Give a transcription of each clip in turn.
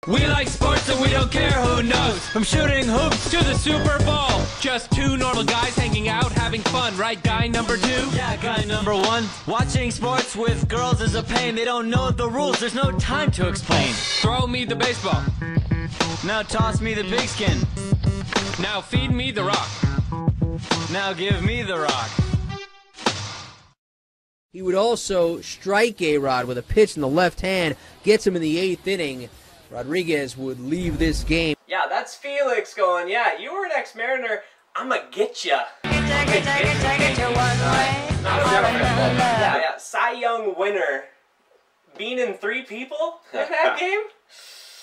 We like sports and we don't care who knows. From shooting hoops to the Super Bowl. Just two normal guys hanging out, having fun, right, guy number two? Yeah, guy number one. Watching sports with girls is a pain. They don't know the rules, there's no time to explain. Throw me the baseball. Now toss me the pigskin. Now feed me the rock. Now give me the rock. He would also strike A-Rod with a pitch in the left hand, gets him in the 8th inning. Rodriguez would leave this game. Yeah, that's Felix going, yeah, you were an ex-Mariner, I'ma get ya. Yeah, Cy Young winner. Beaning 3 people in that game?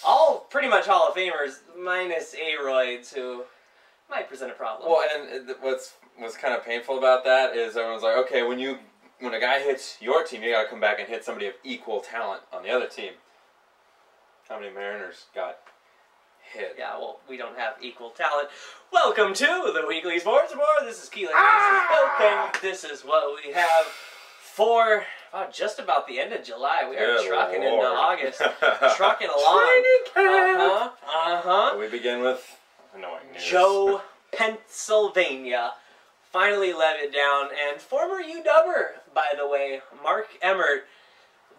All pretty much Hall of Famers, minus Aroids, who might present a problem. Well, and what's kind of painful about that is everyone's like, okay, when a guy hits your team, you got to come back and hit somebody of equal talent on the other team. How many Mariners got hit? Yeah, well, we don't have equal talent. Welcome to the Weekly Sports Report. This is Keelay. This is what we have for just about the end of July. We are trucking into August. Trucking along. We begin with annoying news. Joe, Pennsylvania, finally let it down. And former UWer, by the way, Mark Emmert,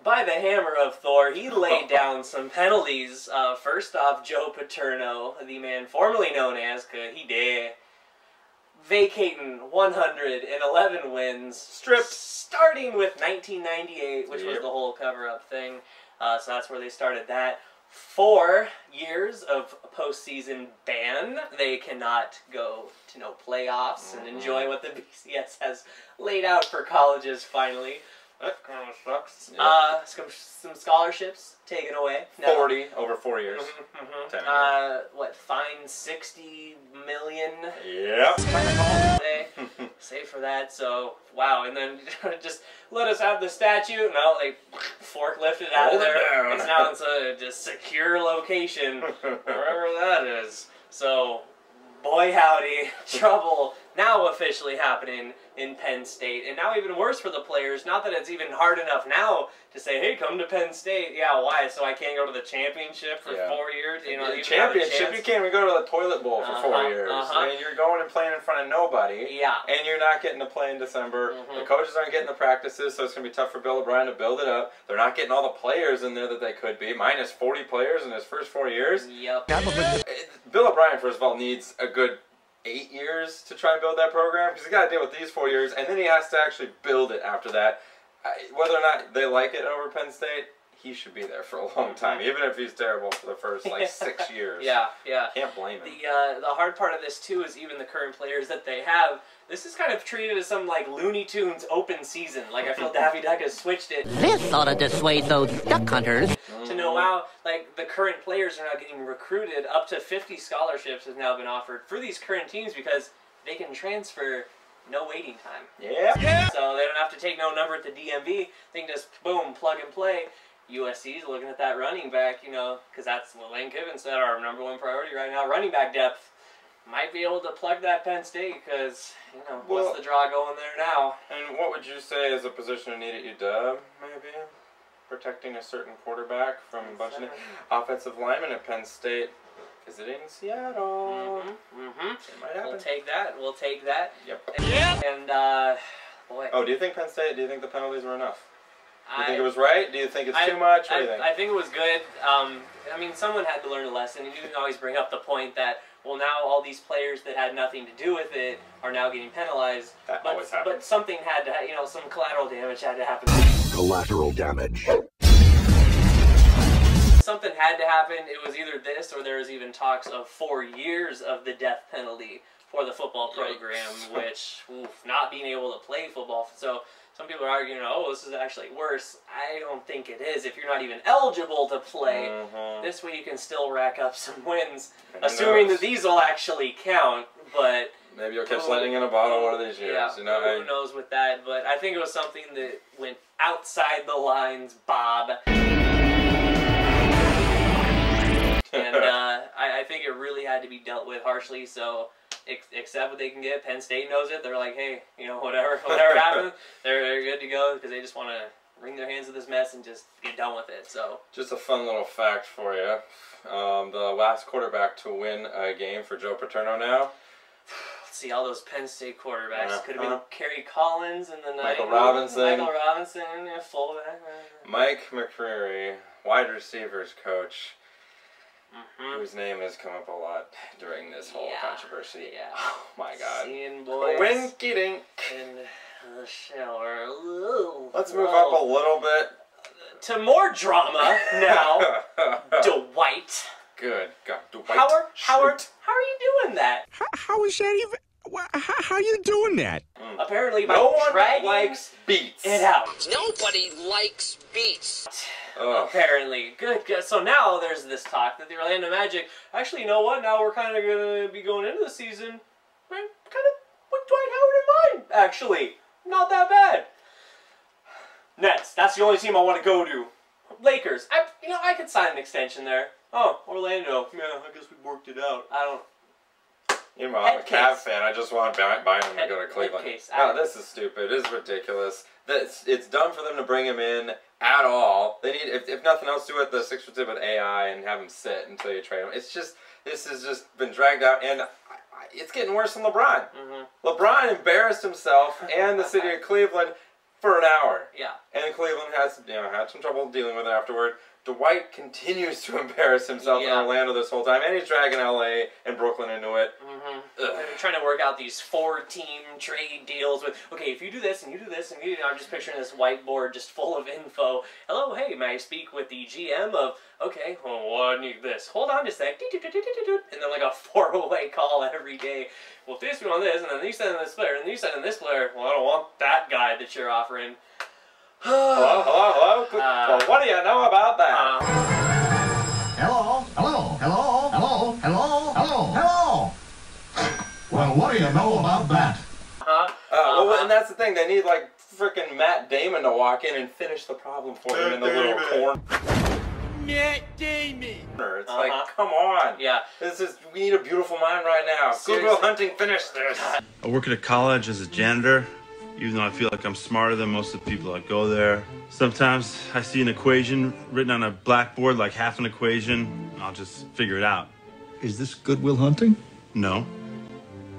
by the hammer of Thor, he laid down some penalties. First off, Joe Paterno, the man formerly known as Keelay, vacating 111 wins. Stripped. Starting with 1998, which was the whole cover-up thing. So that's where they started that. 4 years of postseason ban. They cannot go to no playoffs and enjoy what the BCS has laid out for colleges finally. That kind of sucks. Some scholarships taken away. 40 over 4 years. 10 years. What, fine 60 million? Yeah. Say for that. So, wow. And then just let us have the statue. No, they forklifted it out of there. It's now in a just secure location, wherever that is. So, boy howdy, trouble now officially happening in Penn State. And now even worse for the players. Not that it's even hard enough now to say, hey, come to Penn State. Yeah, why? So I can't go to the championship for 4 years? You know, the championship, you can't even go to the toilet bowl for 4 years. I mean, you're going and playing in front of nobody. Yeah. And you're not getting to play in December. The coaches aren't getting the practices, so it's going to be tough for Bill O'Brien to build it up. They're not getting all the players in there that they could be. Minus 40 players in his first 4 years. Yep. Bill O'Brien, first of all, needs a good 8 years to try and build that program, because he's got to deal with these 4 years, and then he has to actually build it after that. Whether or not they like it over Penn State, he should be there for a long time, even if he's terrible for the first, 6 years. Yeah. Can't blame him. The hard part of this, too, is even the current players that they have, this is kind of treated as some, Looney Tunes open season. I feel Daffy Duck has switched it. This ought to dissuade those duck hunters. To know how, the current players are now getting recruited. Up to 50 scholarships have now been offered for these current teams because they can transfer no waiting time. Yeah. So they don't have to take no number at the DMV. They can just, boom, plug and play. USC's looking at that running back, because that's what Lane Kiffin said, our #1 priority right now, running back depth. Might be able to plug that Penn State because, what's the draw going there now? And what would you say is a position of need at UW, maybe? Protecting a certain quarterback from a bunch of offensive linemen at Penn State visiting Seattle. It might happen. We'll take that. Yep. And, boy. Oh, do you think Penn State, do you think the penalties were enough? Do you think it was right? Do you think it's too much? What do you think? I think it was good. Someone had to learn a lesson. And you can always bring up the point that, well, now all these players that had nothing to do with it are now getting penalized. That always happens. But something had to, some collateral damage had to happen. Collateral damage. Something had to happen. It was either this or there was even talks of 4 years of the death penalty for the football program, which, not being able to play football. So some people are arguing, oh, this is actually worse. I don't think it is. If you're not even eligible to play, this way you can still rack up some wins, assuming that these will actually count. But maybe you'll catch lightning in a bottle one of these years. Yeah, who knows with that? But I think it was something that went outside the lines, Bob. And I think it really had to be dealt with harshly. So accept what they can get. Penn State knows it. They're like, hey, whatever happened, they're good to go because they just want to wring their hands of this mess and just get done with it. So just a fun little fact for you. the last quarterback to win a game for Joe Paterno now. Let's see, all those Penn State quarterbacks. Could have been Kerry Collins in the Michael 90s. Robinson. Michael Robinson, yeah, fullback. Mike McCreary, wide receivers coach, whose name has come up a lot during this whole controversy. Yeah. Oh my God. Seeing boys Winky dink. in the shower. Let's move up a little bit. To more drama now. Dwight. Good God, Dwight. Howard, how are Schrute. you doing that? How is that even? How are you doing that? Apparently by No one dragging likes beats. it out. Nobody likes beats. Apparently. Good. So now there's this talk that the Orlando Magic, actually, you know what? Now we're kind of going to be going into the season kind of with Dwight Howard in mind, actually. Not that bad. Nets. That's the only team I want to go to. Lakers. I could sign an extension there. Oh, Orlando. Yeah, I guess we worked it out. I don't... You know, I'm a Head Cavs case. fan. I just want Bynum to go to Cleveland. Head case. No, this is stupid. This is ridiculous. It's dumb for them to bring him in at all. They need, if nothing else, do what the Sixers did with AI and have him sit until you trade him. It's just, this has just been dragged out, and it's getting worse than LeBron. LeBron embarrassed himself and the city of Cleveland for an hour. Yeah. And Cleveland has, had some trouble dealing with it afterward. Dwight continues to embarrass himself in Orlando this whole time, and he's dragging LA and Brooklyn into it. They're trying to work out these 4-team trade deals with, okay, if you do this and you do this and you do, I'm just picturing this whiteboard just full of info. Hello, hey, may I speak with the GM of, okay, well, I need this. Hold on just a sec. And then like a 4-way call every day. Well, if this, we want this, and then you send in this player, and then you send in this player. Well, I don't want that guy that you're offering. Hello? Well, what do you know about that? Hello. Well, what do you know about that? Well, and that's the thing. They need, like, freaking Matt Damon to walk in and finish the problem for them in the little corner. Matt Damon. It's like, come on. Yeah. We need a beautiful mind right now. Goodwill Hunting, finish this. I work at a college as a janitor, even though I feel like I'm smarter than most of the people that go there. Sometimes I see an equation written on a blackboard, like half an equation, I'll just figure it out. Is this Goodwill Hunting? No.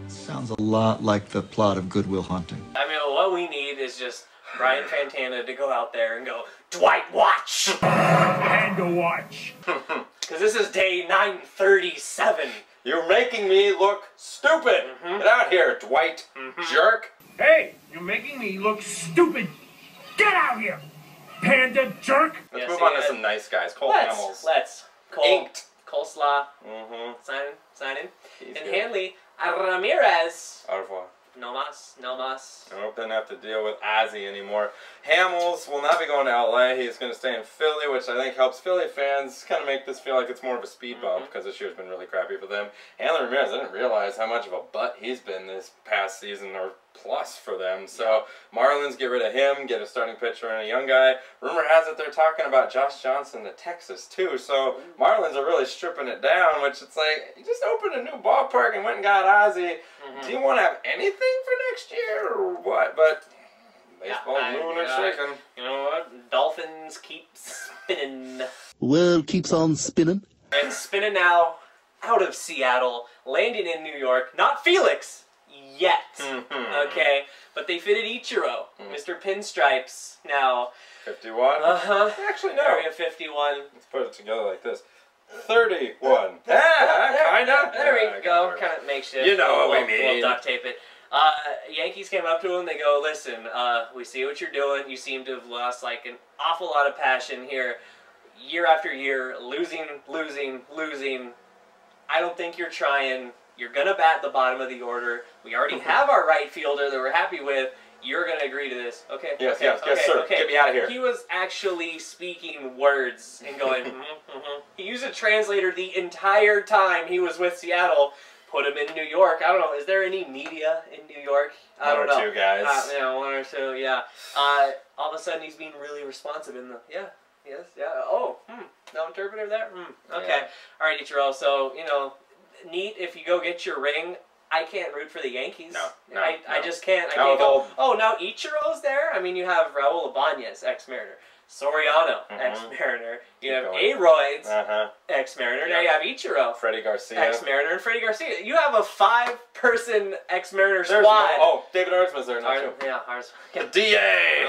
Sounds a lot like the plot of Goodwill Hunting. I mean, what we need is just Brian Fantana to go out there and go, Dwight, watch! And to watch. Because this is day 937. You're making me look stupid. Get out here, Dwight, jerk. Hey, you're making me look stupid. Get out here, panda jerk. Let's move on to some nice guys. Cole Hamels. Let's. Inked. Coleslaw. Sign in. And good. Hanley Ramirez. Au revoir. No mas. I hope they don't have to deal with Ozzy anymore. Hamels will not be going to LA. He's going to stay in Philly, which I think helps Philly fans kind of make this feel like it's more of a speed bump because this year's been really crappy for them. Hanley Ramirez, I didn't realize how much of a butt he's been this past season or plus for them. So Marlins get rid of him, get a starting pitcher and a young guy. Rumor has it they're talking about Josh Johnson to Texas too. So Marlins are really stripping it down, which it's like, you just opened a new ballpark and went and got Ozzy. Do you want to have anything for next year or what? But baseball's moving and shaking. You know what? Dolphins keep spinning. World keeps on spinning. And spinning now out of Seattle, landing in New York. Not Felix yet. Okay? But they fitted Ichiro. Mr. Pinstripes now. 51? Actually, no. Area 51. Let's put it together like this. 31. Yeah, kind of. There we go. Kind of makeshift. You know what we mean. We'll duct tape it. Yankees came up to him. They go, listen, we see what you're doing. You seem to have lost like an awful lot of passion here. Year after year, losing. I don't think you're trying. You're going to bat the bottom of the order. We already have our right fielder that we're happy with. You're going to agree to this. Okay. Yes, okay, yes, sir. Okay. Get me out of here. He was actually speaking words and going, He used a translator the entire time he was with Seattle. Put him in New York. I don't know. Is there any media in New York? I don't know. One or two guys. One or two, yeah. All of a sudden he's being really responsive in the, Oh, no interpreter there? Okay. Yeah. All right, Ichiro. So, neat if you go get your ring. I can't root for the Yankees. No. I just can't. I can't go, oh, now Ichiro's there? I mean, you have Raul Ibanez, ex-Mariner. Soriano, ex-Mariner. You have Aroids, ex-Mariner. Now you have Ichiro, Freddie Garcia, ex-Mariner, and Freddie Garcia. You have a 5-person ex-Mariner squad. David Ardsman's there now too. Yeah, Ardsman. DA.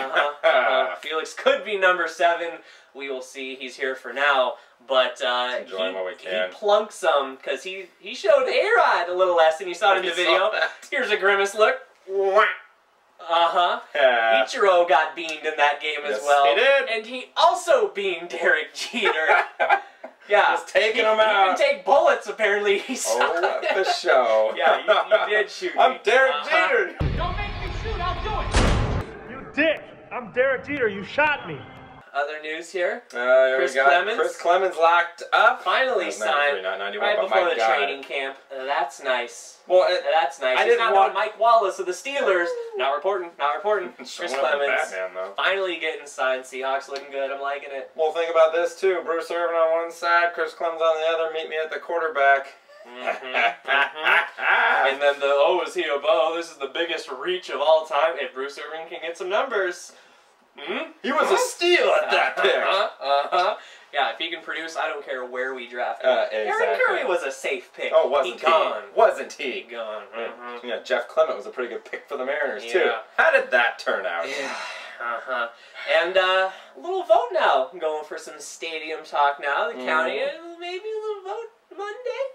Felix could be number 7. We will see. He's here for now, but he plunked some because he showed A-Rod a little less than you saw it in the video. Here's a grimace look. Ichiro got beamed in that game as well. He did. And he also beamed Derek Jeter. Yeah. Just taking him out. You can take bullets, apparently. He saw the show. Yeah, you did shoot me. I'm Derek Jeter. Don't make me shoot, I'll do it. You dick. I'm Derek Jeter. You shot me. Other news here. Chris Clemens. Chris Clemens locked up. Finally signed right before the training camp. That's nice. Well, that's nice. He's not knowing Mike Wallace of the Steelers. Not reporting. Chris Clemens finally getting signed. Seahawks looking good. I'm liking it. Well, think about this too. Bruce Irvin on one side, Chris Clemens on the other. Meet me at the quarterback. And then is he a bow? This is the biggest reach of all time. If Bruce Irvin can get some numbers. He was a steal at that pick. Yeah, if he can produce, I don't care where we draft him. Exactly. Aaron Curry was a safe pick. Oh, wasn't he? Gone. Wasn't he? Gone. Yeah, Jeff Clement was a pretty good pick for the Mariners too. How did that turn out? Yeah. And a little vote now. I'm going for some stadium talk now. The county, maybe a little vote Monday.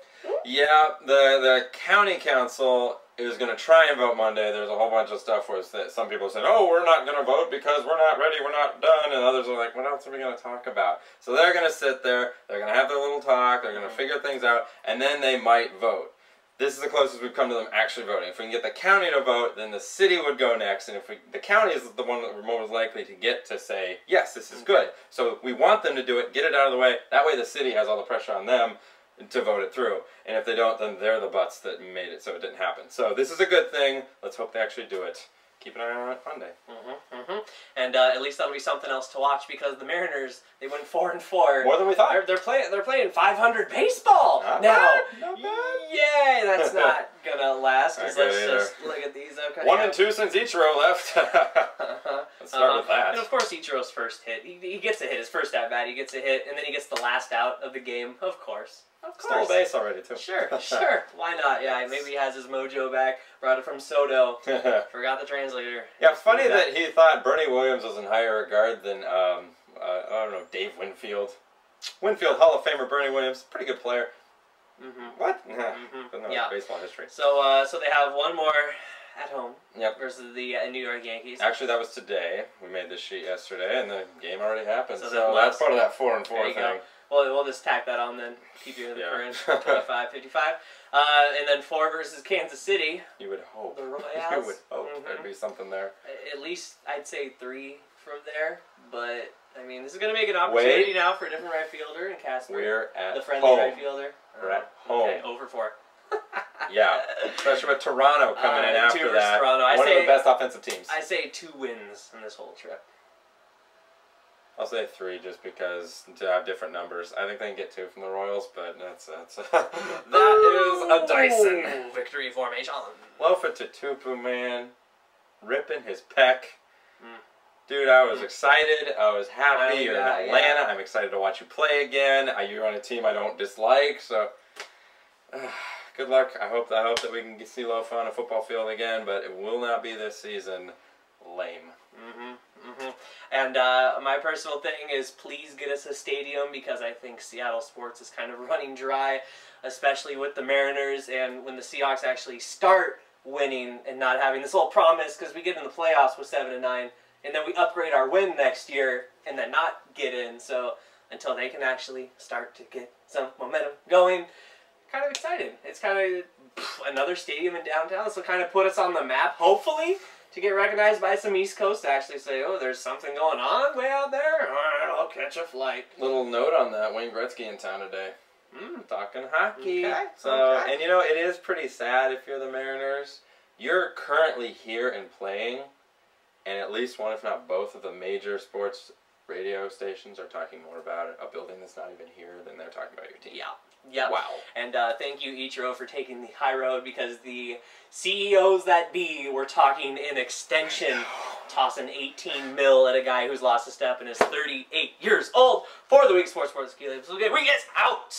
Yeah, the county council is going to try and vote Monday. There's a whole bunch of stuff where some people said, oh, we're not going to vote because we're not ready, we're not done, and others are like, what else are we going to talk about? So they're going to sit there, they're going to have their little talk, they're going to figure things out, and then they might vote. This is the closest we've come to them actually voting. If we can get the county to vote, then the city would go next, and if the county is the one that we're most likely to get to say, yes, this is good. So we want them to do it, get it out of the way, that way the city has all the pressure on them to vote it through. And if they don't, then they're the butts that made it so it didn't happen. So this is a good thing. Let's hope they actually do it. Keep an eye on it Monday. And at least that'll be something else to watch because the Mariners, they went 4-4. More than we thought. They're playing 500 baseball now. Not bad. Yay, that's not gonna last. Let's just look at these. Okay. 1 and 2 since Ichiro left. Let's start with that. And of course, Ichiro's first hit. He gets a hit. His first at bat, he gets a hit, and then he gets the last out of the game. Of course. Stole a base already, too. Sure. Why not? Yeah, maybe he has his mojo back. Brought it from Soto. Forgot the translator. Yeah, funny that he thought Bernie Williams was in higher regard than, I don't know, Dave Winfield. Winfield, Hall of Famer Bernie Williams. Pretty good player. What? But no, baseball history. So they have one more at home versus the New York Yankees. Actually, that was today. We made this sheet yesterday, and the game already happened. So that's part of that 4-4 thing. Well, we'll just tack that on then. Keep you in the current 25, 55. And then 4 versus Kansas City. You would hope. The Royals. You would hope there'd be something there. At least I'd say 3 from there. But, I mean, this is going to make an opportunity now for a different right fielder in Casper. We're at the friendly home. right fielder. We're at home. Okay, over 4. Yeah, especially with Toronto coming in after that. Toronto. One of the best offensive teams. I say 2 wins in this whole trip. I'll say 3 just because to have different numbers. I think they can get 2 from the Royals, but that is a Dyson. Victory formation. Loaf it to Tupu, man. Ripping his pec. Dude, I was excited. I was happy. You're in Atlanta. I'm excited to watch you play again. You're on a team I don't dislike, so good luck. I hope that we can see Loaf on a football field again, but it will not be this season. Lame. And my personal thing is please get us a stadium because I think Seattle sports is kind of running dry, especially with the Mariners and when the Seahawks actually start winning and not having this whole promise because we get in the playoffs with 7-9 and then we upgrade our win next year and then not get in. So until they can actually start to get some momentum going, kind of excited. It's kind of another stadium in downtown. This will kind of put us on the map, hopefully, to get recognized by some East Coast to actually say, oh, there's something going on way out there. All right, I'll catch a flight. Little note on that, Wayne Gretzky in town today. Talking hockey. And you know, it is pretty sad if you're the Mariners. You're currently here and playing, and at least one, if not both, of the major sports radio stations are talking more about a building that's not even here than they're talking about your team. Yeah. Wow. And thank you, Ichiro, for taking the high road because the CEOs that be were talking in extension tossing 18 mil at a guy who's lost a step and is 38 years old. For the Week Sports Keelay, Rodriguez out.